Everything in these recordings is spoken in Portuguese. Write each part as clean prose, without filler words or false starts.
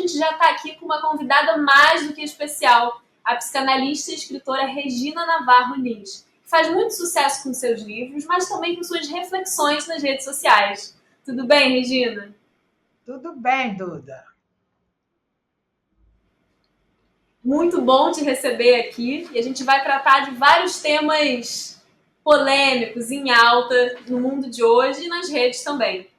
gente já está aqui com uma convidada mais do que especial, a psicanalista e escritora Regina Navarro Lins, que faz muito sucesso com seus livros, mas também com suas reflexões nas redes sociais. Tudo bem, Regina? Tudo bem, Duda. Muito bom te receber aqui e a gente vai tratar de vários temas polêmicos, em alta, no mundo de hoje e nas redes também.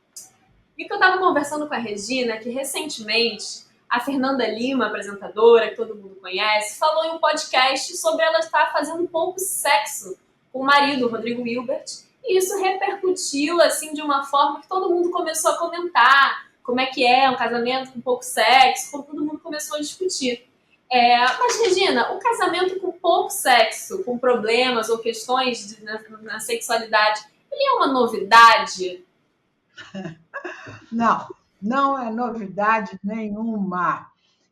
E que eu estava conversando com a Regina que recentemente a Fernanda Lima, apresentadora, que todo mundo conhece, falou em um podcast sobre ela estar fazendo um pouco sexo com o marido, o Rodrigo Hilbert, e isso repercutiu assim de uma forma que todo mundo começou a comentar como é que é um casamento com pouco sexo, como todo mundo começou a discutir. Mas, Regina, o casamento com pouco sexo, com problemas ou questões na sexualidade, ele é uma novidade? Não, não é novidade nenhuma.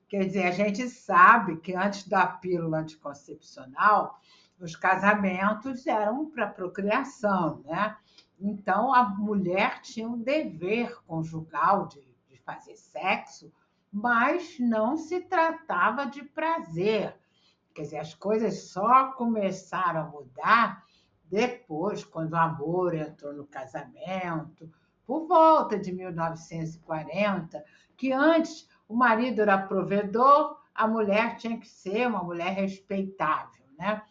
Quer dizer, a gente sabe que antes da pílula anticoncepcional, os casamentos eram para procriação, né? Então, a mulher tinha um dever conjugal de fazer sexo, mas não se tratava de prazer. Quer dizer, as coisas só começaram a mudar depois, quando o amor entrou no casamento, por volta de 1940, que antes o marido era provedor, a mulher tinha que ser uma mulher respeitável, né?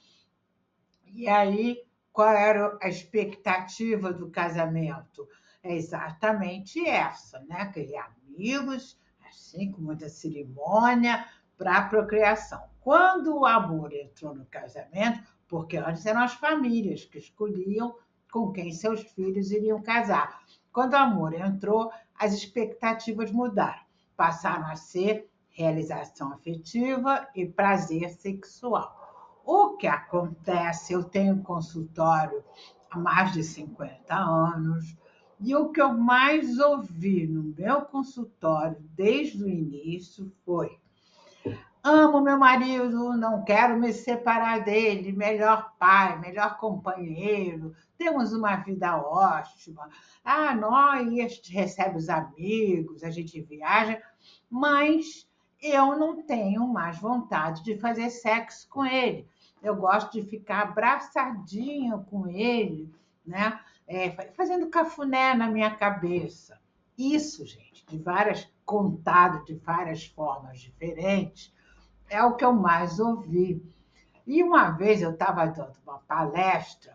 E aí, qual era a expectativa do casamento? É exatamente essa, né? Criar amigos, assim, com muita cerimônia, para a procriação. Quando o amor entrou no casamento, porque antes eram as famílias que escolhiam com quem seus filhos iriam casar. Quando o amor entrou, as expectativas mudaram. Passaram a ser realização afetiva e prazer sexual. O que acontece? Eu tenho consultório há mais de 50 anos, e o que eu mais ouvi no meu consultório desde o início foi: amo meu marido, não quero me separar dele, melhor pai, melhor companheiro, temos uma vida ótima. Ah, nós recebe os amigos, a gente viaja, mas eu não tenho mais vontade de fazer sexo com ele. Eu gosto de ficar abraçadinha com ele, né? Fazendo cafuné na minha cabeça. Isso, gente, contado de várias formas diferentes, é o que eu mais ouvi. E uma vez eu estava dando uma palestra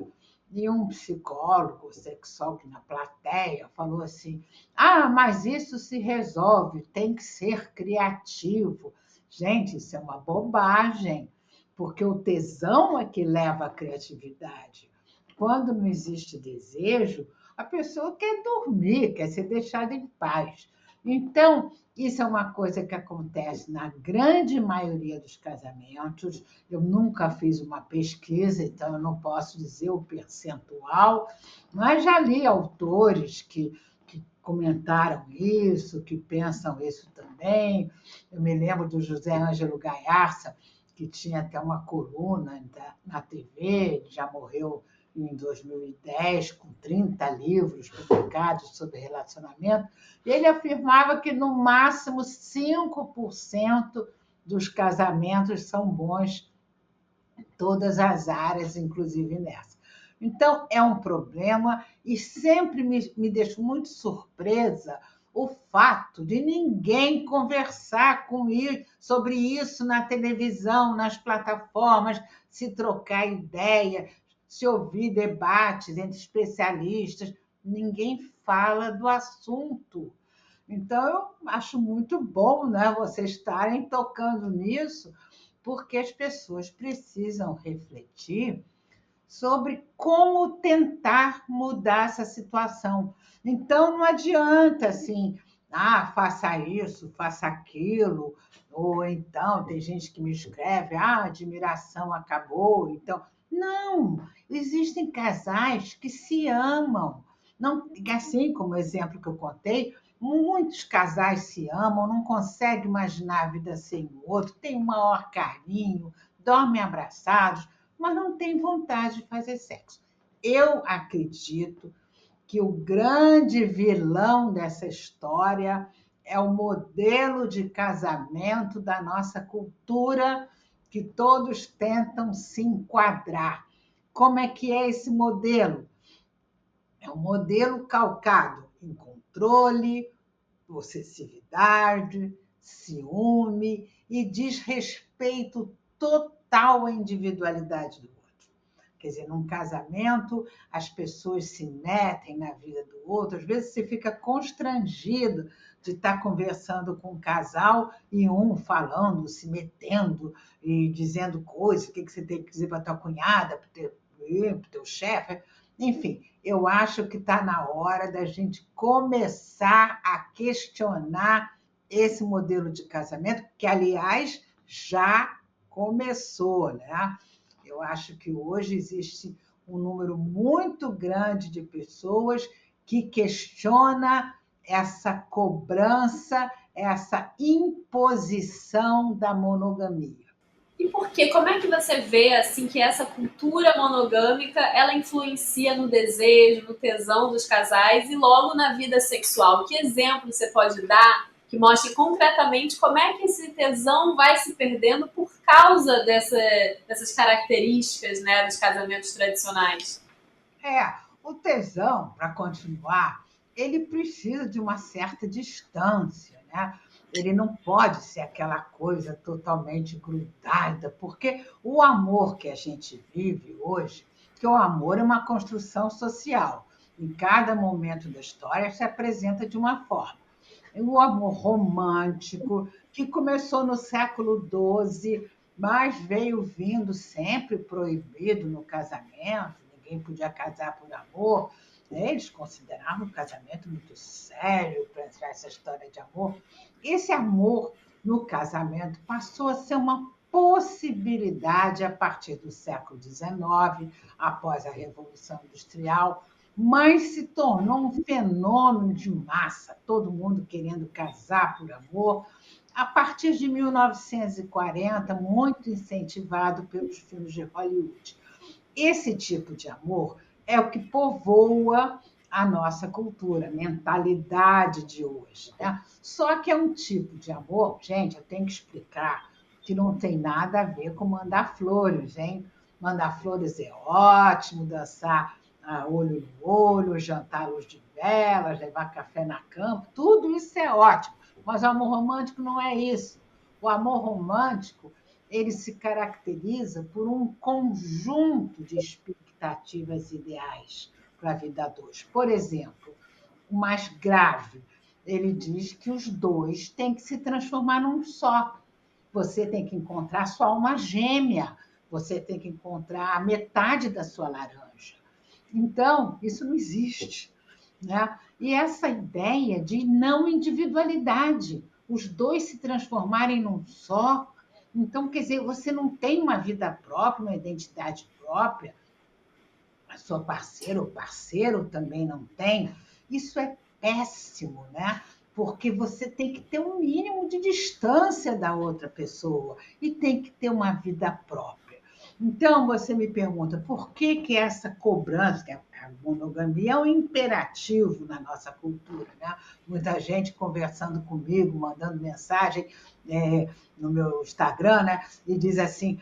e um psicólogo, sexólogo na plateia falou assim: ah, mas isso se resolve, tem que ser criativo. Gente, isso é uma bobagem, porque o tesão é que leva à criatividade. Quando não existe desejo, a pessoa quer dormir, quer ser deixada em paz. Então, isso é uma coisa que acontece na grande maioria dos casamentos. Eu nunca fiz uma pesquisa, então eu não posso dizer o percentual, mas já li autores que comentaram isso, que pensam isso também. Eu me lembro do José Ângelo Gaiarsa, que tinha até uma coluna na TV, já morreu em 2010, com 30 livros publicados sobre relacionamento, e ele afirmava que no máximo 5% dos casamentos são bons em todas as áreas, inclusive nessa. Então, é um problema e sempre me deixou muito surpresa o fato de ninguém conversar sobre isso na televisão, nas plataformas, se trocar ideia, se ouvir debates entre especialistas. Ninguém fala do assunto. Então, eu acho muito bom, né, vocês estarem tocando nisso, porque as pessoas precisam refletir sobre como tentar mudar essa situação. Então, não adianta assim, faça isso, faça aquilo, ou então tem gente que me escreve, a admiração acabou, então. Não, existem casais que se amam. Não, assim como o exemplo que eu contei, muitos casais se amam, não conseguem imaginar a vida sem o outro, têm o maior carinho, dormem abraçados, mas não têm vontade de fazer sexo. Eu acredito que o grande vilão dessa história é o modelo de casamento da nossa cultura que todos tentam se enquadrar. Como é que é esse modelo? É um modelo calcado em controle, possessividade, ciúme e desrespeito total à individualidade do outro. Quer dizer, num casamento, as pessoas se metem na vida do outro. Às vezes você fica constrangido de estar conversando com um casal e um falando, se metendo e dizendo coisas, o que você tem que dizer para a tua cunhada, para o teu chefe. Enfim, eu acho que está na hora da gente começar a questionar esse modelo de casamento, que, aliás, já começou, né? Eu acho que hoje existe um número muito grande de pessoas que questiona essa cobrança, essa imposição da monogamia. E por quê? Como é que você vê assim que essa cultura monogâmica ela influencia no desejo, no tesão dos casais e logo na vida sexual? Que exemplo você pode dar que mostre concretamente como é que esse tesão vai se perdendo por causa dessas características, né, dos casamentos tradicionais? O tesão, para continuar, ele precisa de uma certa distância, né? Ele não pode ser aquela coisa totalmente grudada, porque o amor que a gente vive hoje, que o amor é uma construção social. Em cada momento da história se apresenta de uma forma. O amor romântico, que começou no século XII, mas veio vindo sempre proibido no casamento, ninguém podia casar por amor, né? Eles consideravam o casamento muito sério para entrar essa história de amor. Esse amor no casamento passou a ser uma possibilidade a partir do século XIX, após a Revolução Industrial, mas se tornou um fenômeno de massa, todo mundo querendo casar por amor, a partir de 1940, muito incentivado pelos filmes de Hollywood. Esse tipo de amor é o que povoa a nossa cultura, a mentalidade de hoje, né? Só que é um tipo de amor, gente, eu tenho que explicar, que não tem nada a ver com mandar flores, hein? Mandar flores é ótimo, dançar olho no olho, jantar à luz de velas, levar café na cama, tudo isso é ótimo. Mas o amor romântico não é isso. O amor romântico, ele se caracteriza por um conjunto de expectativas ideais para a vida a dois. Por exemplo, o mais grave, ele diz que os dois têm que se transformar num só. Você tem que encontrar sua alma gêmea, você tem que encontrar a metade da sua laranja. Então, isso não existe, né? E essa ideia de não individualidade, os dois se transformarem num só. Então, quer dizer, você não tem uma vida própria, uma identidade própria, a sua parceira ou parceiro também não tem. Isso é péssimo, né? Porque você tem que ter um mínimo de distância da outra pessoa e tem que ter uma vida própria. Então, você me pergunta por que essa cobrança, que a monogamia é um imperativo na nossa cultura, né? Muita gente conversando comigo, mandando mensagem no meu Instagram, né? E diz assim: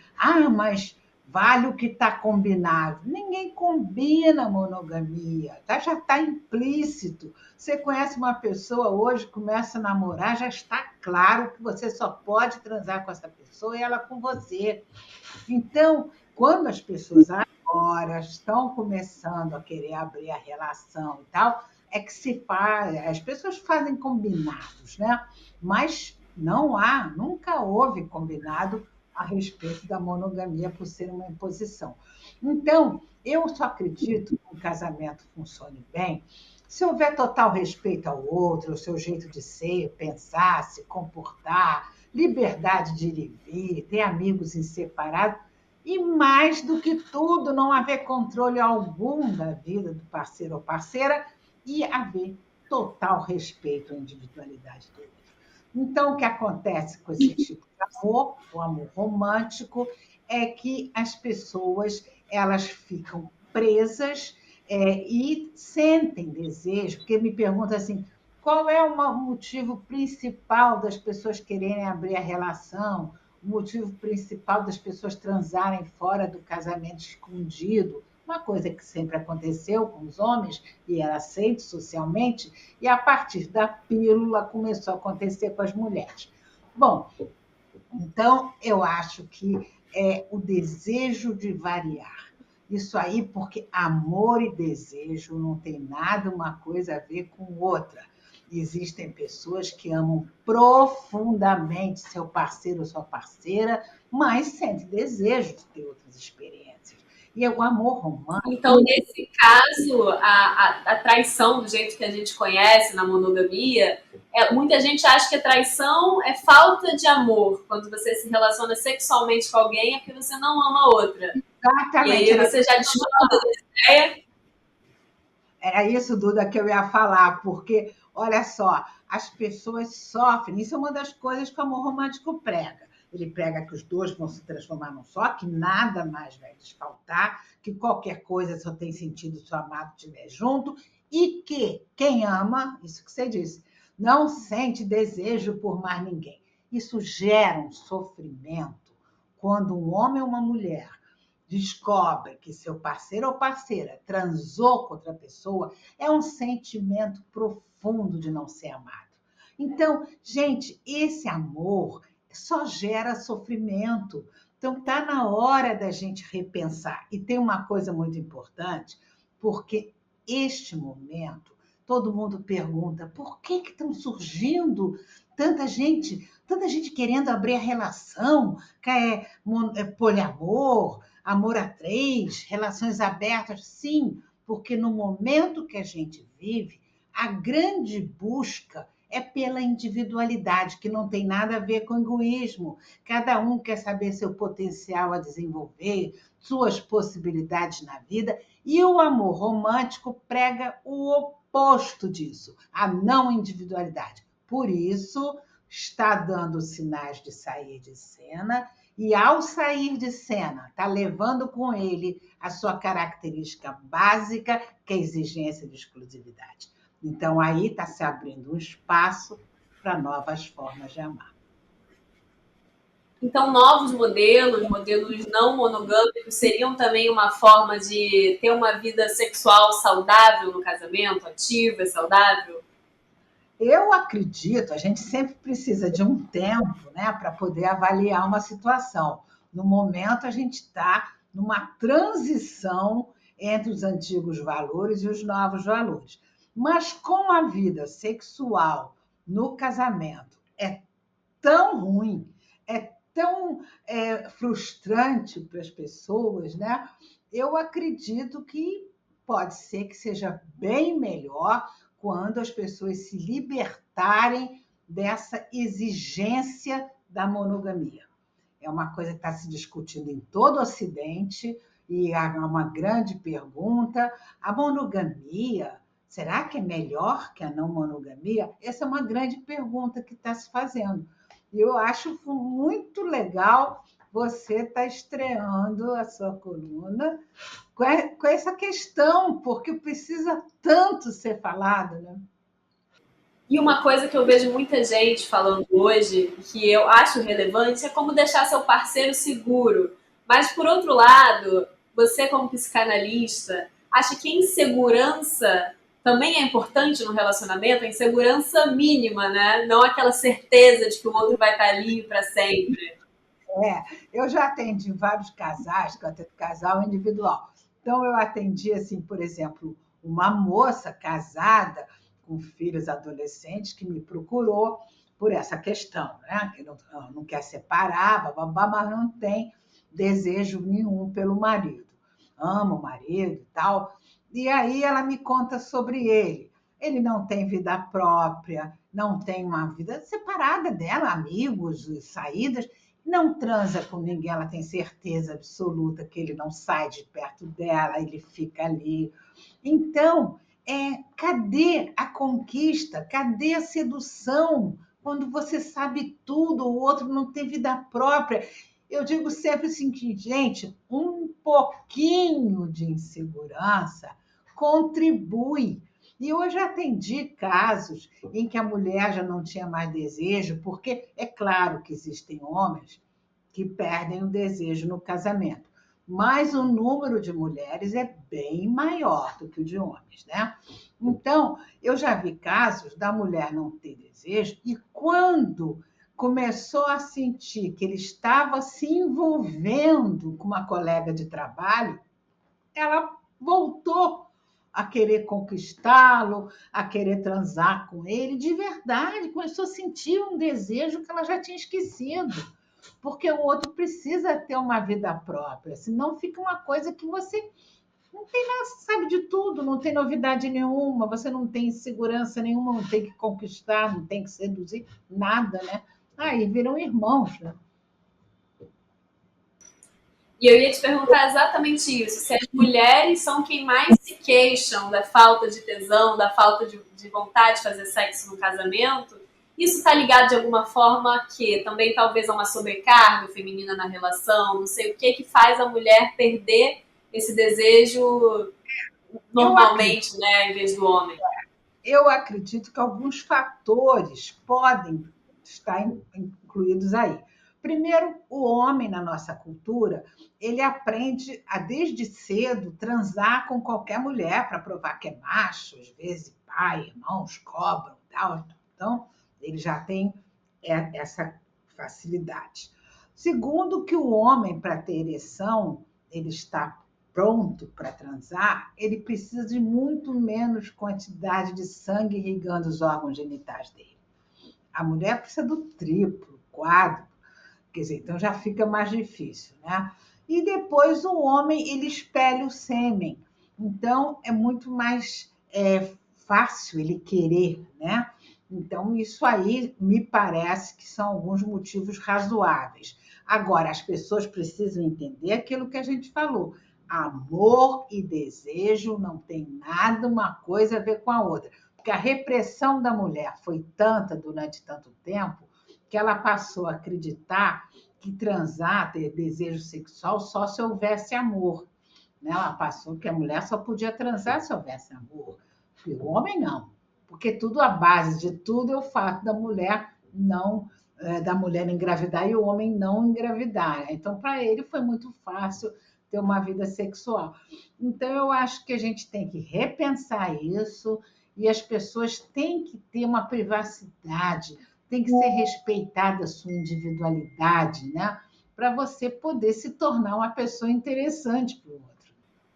mas vale o que está combinado. Ninguém combina monogamia, tá? Já está implícito. Você conhece uma pessoa hoje, começa a namorar, já está claro que você só pode transar com essa pessoa e ela com você. Então, quando as pessoas agora estão começando a querer abrir a relação e tal, é que se faz, as pessoas fazem combinados, né? Mas nunca houve combinado a respeito da monogamia por ser uma imposição. Então, eu só acredito que um casamento funcione bem se houver total respeito ao outro, ao seu jeito de ser, pensar, se comportar, liberdade de ir e vir, ter amigos inseparados e, mais do que tudo, não haver controle algum da vida do parceiro ou parceira e haver total respeito à individualidade do outro. Então, o que acontece com esse tipo de amor, o amor romântico, é que as pessoas elas ficam presas e sentem desejo, porque me pergunta assim, qual é o motivo principal das pessoas quererem abrir a relação? O motivo principal das pessoas transarem fora do casamento escondido? Uma coisa que sempre aconteceu com os homens e era aceito socialmente, e a partir da pílula começou a acontecer com as mulheres. Bom, então eu acho que é o desejo de variar. Isso aí, porque amor e desejo não tem nada uma coisa a ver com outra. Existem pessoas que amam profundamente seu parceiro ou sua parceira, mas sentem desejo de ter outras experiências. E o amor romântico. Então, nesse caso, a traição, do jeito que a gente conhece na monogamia, muita gente acha que a traição é falta de amor. Quando você se relaciona sexualmente com alguém, é porque você não ama a outra. E Exatamente. aí você já discorda dessa ideia? Era isso, Duda, que eu ia falar, porque, olha só, as pessoas sofrem. Isso é uma das coisas que o amor romântico prega. Ele prega que os dois vão se transformar num só, que nada mais vai lhes faltar, que qualquer coisa só tem sentido se o amado estiver junto, e que quem ama, isso que você disse, não sente desejo por mais ninguém. Isso gera um sofrimento quando um homem ou uma mulher descobre que seu parceiro ou parceira transou com outra pessoa, é um sentimento profundo de não ser amado. Então, gente, esse amor só gera sofrimento. Então, está na hora da gente repensar. E tem uma coisa muito importante, porque este momento, todo mundo pergunta por que estão surgindo tanta gente querendo abrir a relação, que é poliamor, amor a três, relações abertas, sim, porque no momento que a gente vive, a grande busca é pela individualidade, que não tem nada a ver com egoísmo. Cada um quer saber seu potencial a desenvolver, suas possibilidades na vida, e o amor romântico prega o oposto disso, a não individualidade. Por isso, está dando sinais de sair de cena e, ao sair de cena, está levando com ele a sua característica básica, que é a exigência de exclusividade. Então, aí está se abrindo um espaço para novas formas de amar. Então, novos modelos, modelos não monogâmicos, seriam também uma forma de ter uma vida sexual saudável no casamento, ativa, saudável? Eu acredito, a gente sempre precisa de um tempo, né, para poder avaliar uma situação. No momento, a gente está numa transição entre os antigos valores e os novos valores. Mas com a vida sexual no casamento é tão ruim, é tão frustrante para as pessoas, né? Eu acredito que pode ser que seja bem melhor quando as pessoas se libertarem dessa exigência da monogamia. É uma coisa que está se discutindo em todo o Ocidente e há uma grande pergunta: a monogamia, será que é melhor que a não monogamia? Essa é uma grande pergunta que está se fazendo. E eu acho muito legal você estar estreando a sua coluna com essa questão, porque precisa tanto ser falado, né? E uma coisa que eu vejo muita gente falando hoje, que eu acho relevante, é como deixar seu parceiro seguro. Mas, por outro lado, você, como psicanalista, acha que a insegurança também é importante no relacionamento? A insegurança mínima, né? Não aquela certeza de que o outro vai estar ali para sempre. Eu já atendi vários casais, que eu atendo casal individual. Então, eu atendi, assim, por exemplo, uma moça casada com filhos adolescentes que me procurou por essa questão, né? Que não quer separar, bababá, mas não tem desejo nenhum pelo marido. Ama o marido e tal. E aí ela me conta sobre ele. Ele não tem vida própria, não tem uma vida separada dela, amigos, saídas, não transa com ninguém, ela tem certeza absoluta que ele não sai de perto dela, ele fica ali. Então, cadê a conquista? Cadê a sedução? Quando você sabe tudo, o outro não tem vida própria. Eu digo sempre assim que, gente, um pouquinho de insegurança contribui. E eu já atendi casos em que a mulher já não tinha mais desejo, porque é claro que existem homens que perdem o desejo no casamento, mas o número de mulheres é bem maior do que o de homens, né? Então, eu já vi casos da mulher não ter desejo e quando começou a sentir que ele estava se envolvendo com uma colega de trabalho, ela voltou a querer conquistá-lo, a querer transar com ele, de verdade, começou a sentir um desejo que ela já tinha esquecido, porque o outro precisa ter uma vida própria, senão fica uma coisa que você não tem nada, sabe de tudo, não tem novidade nenhuma, você não tem segurança nenhuma, não tem que conquistar, não tem que seduzir, nada, né? Aí viram irmãos, né? E eu ia te perguntar exatamente isso: se as mulheres são quem mais se queixam da falta de tesão, da falta de vontade de fazer sexo no casamento, isso está ligado de alguma forma a quê? Também talvez a uma sobrecarga feminina na relação, não sei o que que faz a mulher perder esse desejo Eu acredito, normalmente, né, em vez do homem. eu acredito que alguns fatores podem estar incluídos aí. Primeiro, o homem na nossa cultura, ele aprende a desde cedo transar com qualquer mulher para provar que é macho, às vezes pai, irmãos cobram, tal. Então, ele já tem essa facilidade. Segundo, que o homem para ter ereção, ele está pronto para transar, ele precisa de muito menos quantidade de sangue irrigando os órgãos genitais dele. A mulher precisa do triplo, quádruplo, quer dizer, então já fica mais difícil, né? E depois o homem, ele espelha o sêmen, então é muito mais fácil ele querer, né? Então, isso aí me parece que são alguns motivos razoáveis. Agora, as pessoas precisam entender aquilo que a gente falou. Amor e desejo não tem nada uma coisa a ver com a outra. Porque a repressão da mulher foi tanta durante tanto tempo que ela passou a acreditar que transar, ter desejo sexual, só se houvesse amor. Né? Ela passou que a mulher só podia transar se houvesse amor. E o homem não. Porque tudo, a base de tudo é o fato da mulher não da mulher engravidar e o homem não engravidar. Então, para ele foi muito fácil ter uma vida sexual. Então, eu acho que a gente tem que repensar isso e as pessoas têm que ter uma privacidade, tem que ser respeitada a sua individualidade, né? Para você poder se tornar uma pessoa interessante para o outro.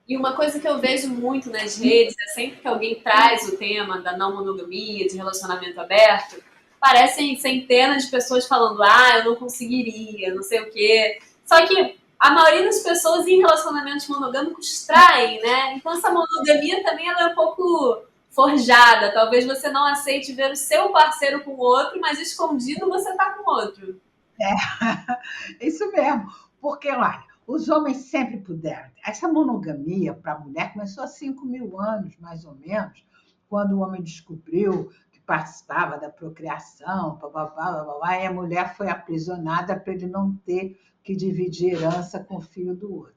E uma coisa que eu vejo muito nas redes é sempre que alguém traz o tema da não monogamia, de relacionamento aberto, parecem centenas de pessoas falando, ah, eu não conseguiria, não sei o quê. Só que a maioria das pessoas em relacionamentos monogâmicos traem, né? Então essa monogamia também ela é um pouco forjada. Talvez você não aceite ver o seu parceiro com outro, mas escondido você tá com outro. Isso mesmo, porque, olha, os homens sempre puderam. Essa monogamia para a mulher começou há 5.000 anos, mais ou menos, quando o homem descobriu que participava da procriação, e a mulher foi aprisionada para ele não ter que dividir herança com o filho do outro.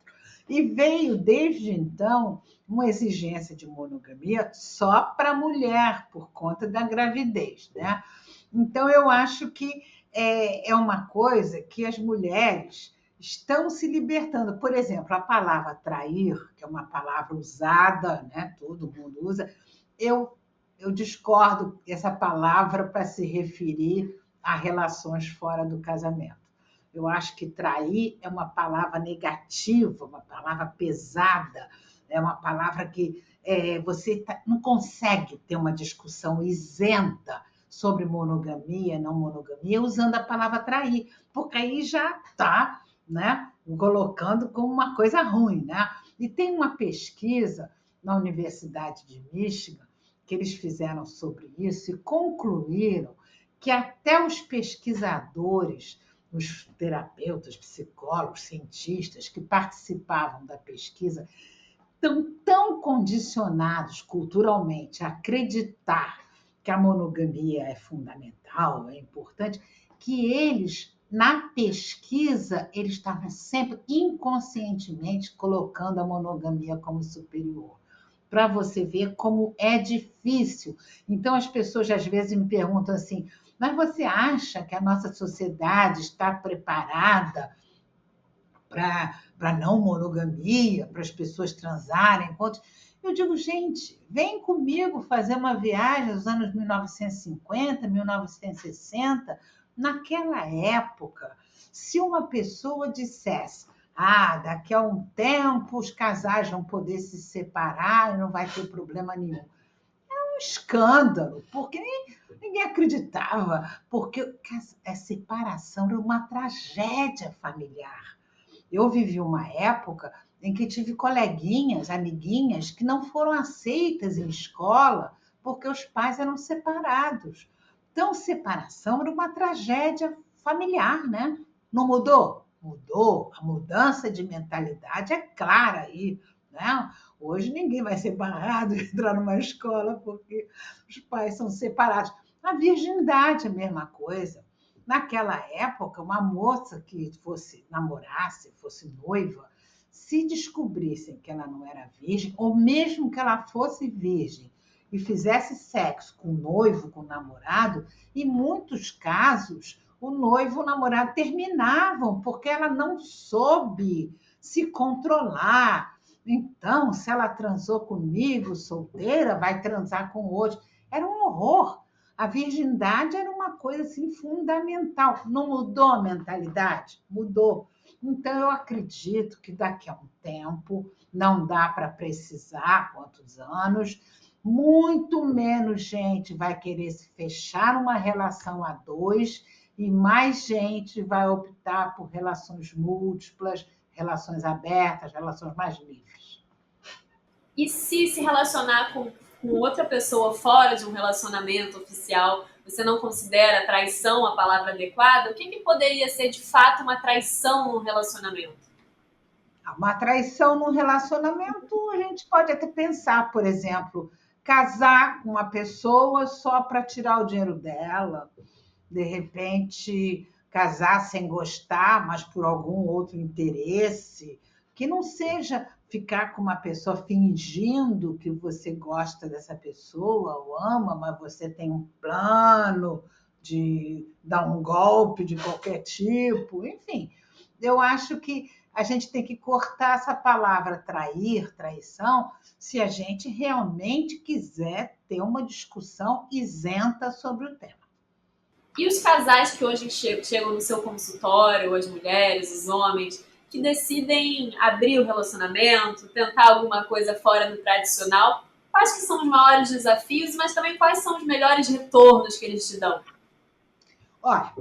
E veio, desde então, uma exigência de monogamia só para a mulher, por conta da gravidez, né? Então, eu acho que é uma coisa que as mulheres estão se libertando. Por exemplo, a palavra trair, que é uma palavra usada, né? Todo mundo usa, eu, eu discordo dessa palavra para se referir a relações fora do casamento. Eu acho que trair é uma palavra negativa, uma palavra pesada, é uma palavra que você não consegue ter uma discussão isenta sobre monogamia, não monogamia, usando a palavra trair, porque aí já está, né, colocando como uma coisa ruim, né? E tem uma pesquisa na Universidade de Michigan que eles fizeram sobre isso e concluíram que até os pesquisadores, os terapeutas, psicólogos, cientistas que participavam da pesquisa estão tão condicionados culturalmente a acreditar que a monogamia é fundamental, é importante, que eles, na pesquisa, eles estavam sempre inconscientemente colocando a monogamia como superior. para você ver como é difícil. Então, as pessoas às vezes me perguntam assim, mas você acha que a nossa sociedade está preparada para não monogamia, para as pessoas transarem? Eu digo, gente, vem comigo fazer uma viagem nos anos 1950, 1960. Naquela época, se uma pessoa dissesse, daqui a um tempo os casais vão poder se separar e não vai ter problema nenhum. Um escândalo, porque ninguém acreditava, porque a separação era uma tragédia familiar. Eu vivi uma época em que tive coleguinhas, amiguinhas, que não foram aceitas em escola porque os pais eram separados. Então, separação era uma tragédia familiar, né? Não mudou? Mudou. A mudança de mentalidade é clara aí, né? Hoje ninguém vai ser barrado de entrar numa escola porque os pais são separados. A virgindade é a mesma coisa. Naquela época, uma moça que namorasse, fosse noiva, se descobrissem que ela não era virgem, ou mesmo que ela fosse virgem e fizesse sexo com o noivo, com o namorado, em muitos casos, o noivo e o namorado terminavam, porque ela não soube se controlar. Então, se ela transou comigo, solteira, vai transar com outro. Era um horror. A virgindade era uma coisa assim, fundamental. Não mudou a mentalidade? Mudou. Então, eu acredito que daqui a um tempo, não dá para precisar quantos anos, muito menos gente vai querer se fechar numa relação a dois e mais gente vai optar por relações múltiplas, relações abertas, relações mais livres. E se relacionar com outra pessoa fora de um relacionamento oficial, você não considera traição a palavra adequada? O que poderia ser de fato uma traição no relacionamento? Uma traição num relacionamento, a gente pode até pensar, por exemplo, casar com uma pessoa só para tirar o dinheiro dela, de repente casar sem gostar, mas por algum outro interesse, que não seja ficar com uma pessoa fingindo que você gosta dessa pessoa ou ama, mas você tem um plano de dar um golpe de qualquer tipo, enfim. Eu acho que a gente tem que cortar essa palavra trair, traição, se a gente realmente quiser ter uma discussão isenta sobre o tema. E os casais que hoje chegam no seu consultório, as mulheres, os homens, que decidem abrir o relacionamento, tentar alguma coisa fora do tradicional, quais que são os maiores desafios, mas também quais são os melhores retornos que eles te dão? Olha,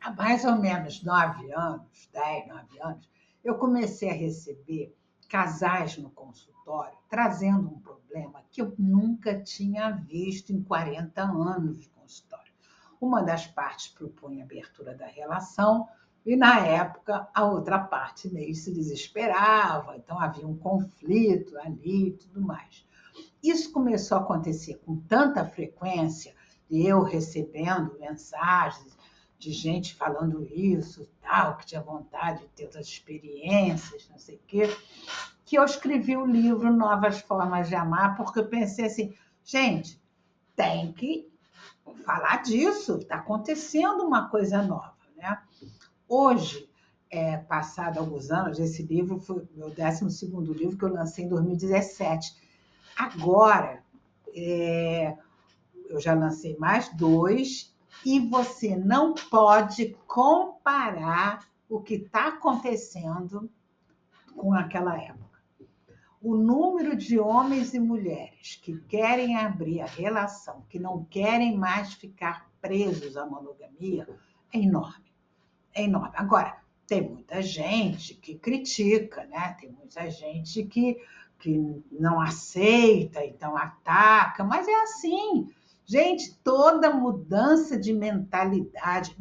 há mais ou menos 9 anos, 10, 9 anos, eu comecei a receber casais no consultório trazendo um problema que eu nunca tinha visto em 40 anos de consultório. Uma das partes propunha a abertura da relação e, na época, a outra parte meio se desesperava, então havia um conflito ali e tudo mais. Isso começou a acontecer com tanta frequência, e eu recebendo mensagens de gente falando isso, tal, que tinha vontade de ter outras experiências, não sei o quê, que eu escrevi o livro Novas Formas de Amar, porque eu pensei assim, gente, tem que falar disso, está acontecendo uma coisa nova, né? Hoje, passado alguns anos, esse livro foi o meu 12º livro que eu lancei em 2017. Agora, eu já lancei mais 2 e você não pode comparar o que está acontecendo com aquela época. O número de homens e mulheres que querem abrir a relação, que não querem mais ficar presos à monogamia, é enorme. É enorme. Agora, tem muita gente que critica, né? Tem muita gente que não aceita, então ataca, mas é assim. Gente, toda mudança de mentalidade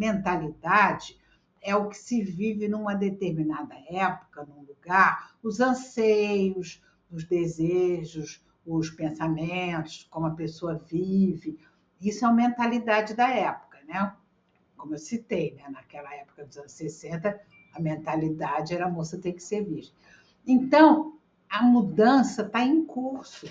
é o que se vive numa determinada época, num lugar, os anseios, os desejos, os pensamentos, como a pessoa vive. Isso é a mentalidade da época, né? Como eu citei, né? Naquela época dos anos 60, a mentalidade era a moça ter que ser virgem. Então, a mudança está em curso.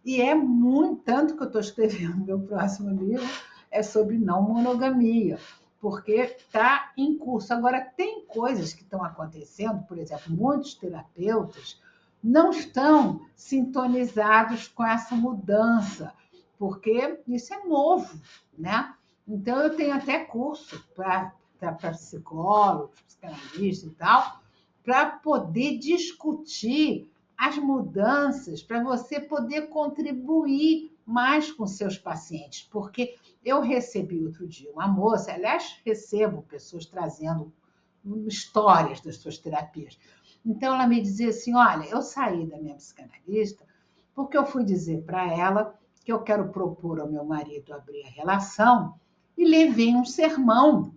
E é muito, tanto que eu estou escrevendo meu próximo livro, é sobre não monogamia, porque está em curso. Agora, tem coisas que estão acontecendo, por exemplo, muitos terapeutas não estão sintonizados com essa mudança, porque isso é novo, né? Então, eu tenho até curso para psicólogos, psicanalistas e tal, para poder discutir as mudanças, para você poder contribuir mais com seus pacientes. Porque eu recebi outro dia uma moça, aliás, recebo pessoas trazendo histórias das suas terapias. Então, ela me dizia assim: olha, eu saí da minha psicanalista porque eu fui dizer para ela que eu quero propor ao meu marido abrir a relação e levei um sermão.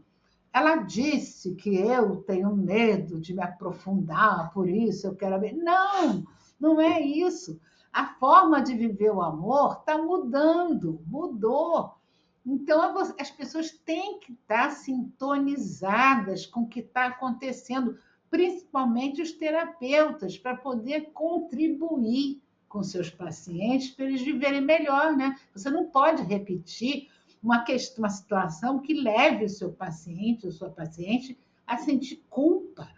Ela disse que eu tenho medo de me aprofundar, por isso eu quero ver. Não, não é isso. A forma de viver o amor está mudando, mudou. Então, as pessoas têm que estar sintonizadas com o que está acontecendo, principalmente os terapeutas, para poder contribuir com seus pacientes para eles viverem melhor, né? Você não pode repetir uma situação que leve o seu paciente ou sua paciente a sentir culpa,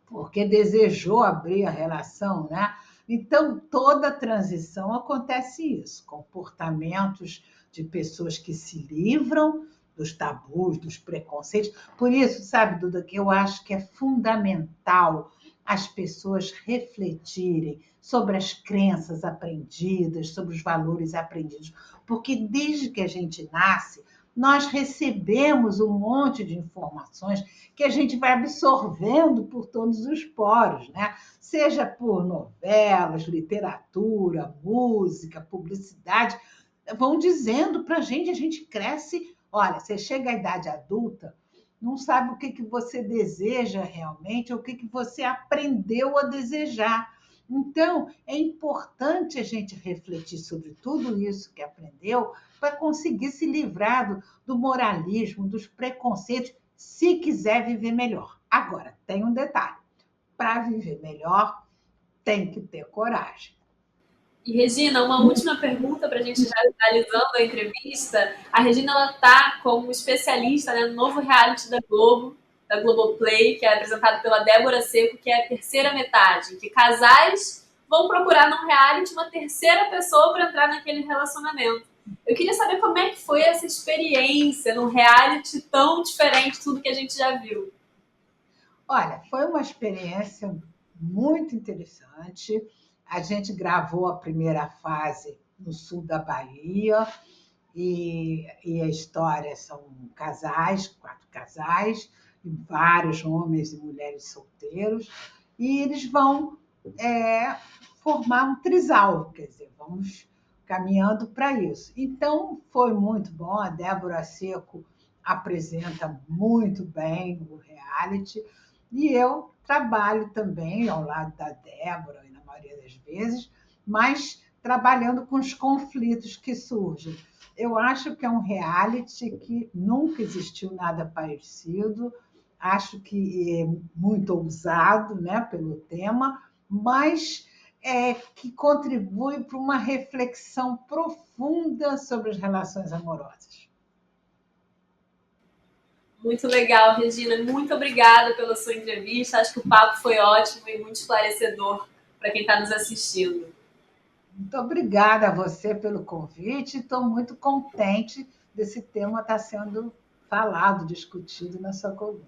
porque desejou abrir a relação, né? Então, toda transição acontece isso, comportamentos de pessoas que se livram dos tabus, dos preconceitos. Por isso, sabe, Duda, que eu acho que é fundamental as pessoas refletirem sobre as crenças aprendidas, sobre os valores aprendidos, porque desde que a gente nasce, nós recebemos um monte de informações que a gente vai absorvendo por todos os poros, né? Seja por novelas, literatura, música, publicidade, vão dizendo para a gente cresce. Olha, você chega à idade adulta, não sabe o que, que você deseja realmente, ou o que, que você aprendeu a desejar. Então, é importante a gente refletir sobre tudo isso que aprendeu para conseguir se livrar do moralismo, dos preconceitos, se quiser viver melhor. Agora, tem um detalhe: para viver melhor, tem que ter coragem. E, Regina, uma última pergunta para a gente já finalizando a entrevista. A Regina está como especialista, né, no novo reality da Globo, da Globoplay, que é apresentado pela Débora Seco, que é a terceira metade, que casais vão procurar no reality uma terceira pessoa para entrar naquele relacionamento. Eu queria saber como é que foi essa experiência num reality tão diferente de tudo que a gente já viu. Olha, foi uma experiência muito interessante. A gente gravou a primeira fase no sul da Bahia, e a história são casais, 4 casais, e vários homens e mulheres solteiros, e eles vão formar um trisal, quer dizer, vamos caminhando para isso. Então, foi muito bom, a Débora Seco apresenta muito bem o reality, e eu trabalho também ao lado da Débora, na maioria das vezes, mas trabalhando com os conflitos que surgem. Eu acho que é um reality que nunca existiu nada parecido, acho que é muito ousado, né, pelo tema, mas que contribui para uma reflexão profunda sobre as relações amorosas. Muito legal, Regina. Muito obrigada pela sua entrevista. Acho que o papo foi ótimo e muito esclarecedor para quem está nos assistindo. Muito obrigada a você pelo convite. Estou muito contente desse tema estar sendo falado, discutido na sua coluna.